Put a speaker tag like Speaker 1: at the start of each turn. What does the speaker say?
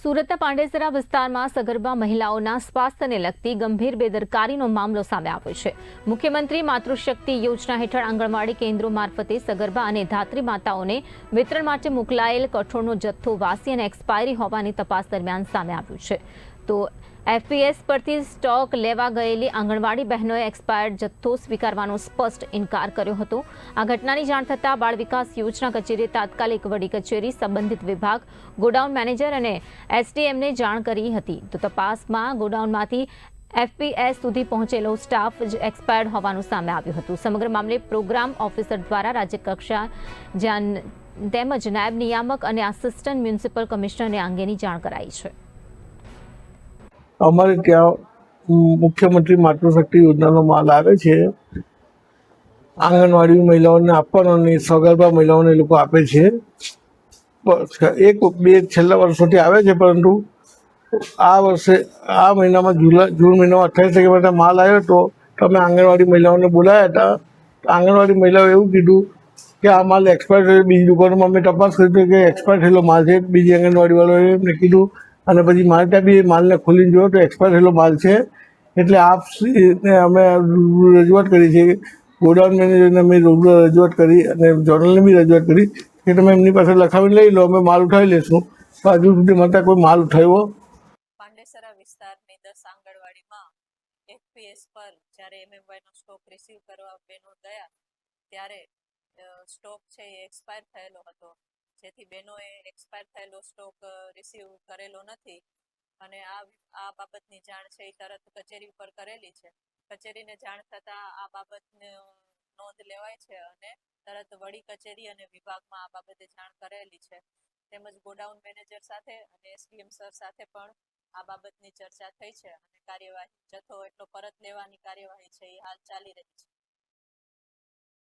Speaker 1: સુરતના પાંડેસરા વિસ્તારમાં સગર્ભા મહિલાઓના સ્વાસ્થ્યને લગતી ગંભીર બેદરકારીનો મામલો સામે આવ્યો છે। મુખ્યમંત્રી માતૃશક્તિ યોજના હેઠળ આંગણવાડી કેન્દ્રો મારફતે સગર્ભા અને ધાત્રી માતાઓને વિતરણ માટે મોકલાયેલ કઠોળનો જથ્થો વાસી અને એક્સપાયરી હોવાની તપાસ દરમિયાન સામે આવ્યું છે। તો એફપીએસ પરથી સ્ટોક લેવા ગયેલી આંગણવાડી બહેનોએ એક્સપાયર્ડ જથ્થો સ્વીકારવાનો સ્પષ્ટ ઇનકાર કર્યો હતો। આ ઘટનાની જાણ થતાં બાળ વિકાસ યોજના કચેરીએ તાત્કાલિક વડી કચેરી, સંબંધિત વિભાગ, ગોડાઉન મેનેજર અને એસડીએમને જાણ કરી હતી। તો તપાસમાં ગોડાઉનમાંથી એફપીએસ સુધી પહોંચેલો સ્ટાફ જ એક્સપાયર્ડ હોવાનું સામે આવ્યું હતું। સમગ્ર મામલે પ્રોગ્રામ ઓફિસર દ્વારા રાજ્યકક્ષા તેમજ નાયબ નિયામક અને આસિસ્ટન્ટ મ્યુનિસિપલ કમિશનરને અંગેની જાણ કરાઈ છે।
Speaker 2: અમારે ત્યાં મુખ્યમંત્રી માતૃશક્તિ યોજનાનો માલ આવે છે, આંગણવાડી મહિલાઓને આપવાનો અને સગર્ભા મહિલાઓને લોકો આપે છે। એક બે છેલ્લા વર્ષોથી આવે છે, પરંતુ આ વર્ષે આ મહિનામાં જૂન મહિનામાં 28 તારીખે માટે માલ આવ્યો હતો તો અમે આંગણવાડી મહિલાઓને બોલાવ્યા હતા। આંગણવાડી મહિલાઓએ એવું કીધું કે આ માલ એક્સપાયર થયો। બીજી દુકાનોમાં અમે તપાસ કરી કે એક્સપાયર થયેલો માલ છે। બીજી આંગણવાડીવાળાએ એમને કીધું અને પછી મારે ત્યાં બી માલને ખોલીને જોયો તો એક્સપાયર થયેલો માલ છે। એટલે આપને અમે રજૂઆત કરી છે, ગોડાઉન મેનેજરને અમે રજૂઆત કરી અને જનરલને બી રજૂઆત કરી કે તમે એમની પાસે લખાવીને લઈ લો, અમે માલ ઉઠાવી લઈશું। તો હજુ સુધી મારે કોઈ માલ ઉઠાવ્યો।
Speaker 3: પાંડેસરા વિસ્તારની 10 આંગણવાડીમાં એફપીએસ પર જ્યારે એમએમવાયનો સ્ટોક રિસીવ કરવા બહેનો ગયા ત્યારે સ્ટોક છે એ એક્સપાયર થયેલો હતો, જેથી બહેનોએ એક્સપાયર થયેલો સ્ટોક રિસીવ કરેલો નથી અને આ બાબતની જાણ છે એ તરત કચેરી ઉપર કરેલી છે। કચેરીને જાણ થતાં આ બાબતની નોંધ લેવાય છે અને તરત વડી કચેરી અને વિભાગમાં આ બાબતે જાણ કરેલી છે। તેમજ ગોડાઉન મેનેજર સાથે અને એસડીએમ સર સાથે પણ આ બાબતની ચર્ચા થઈ છે અને કાર્યવાહી જથ્થો એટલો પરત લેવાની કાર્યવાહી છે એ હાલ ચાલી રહી છે।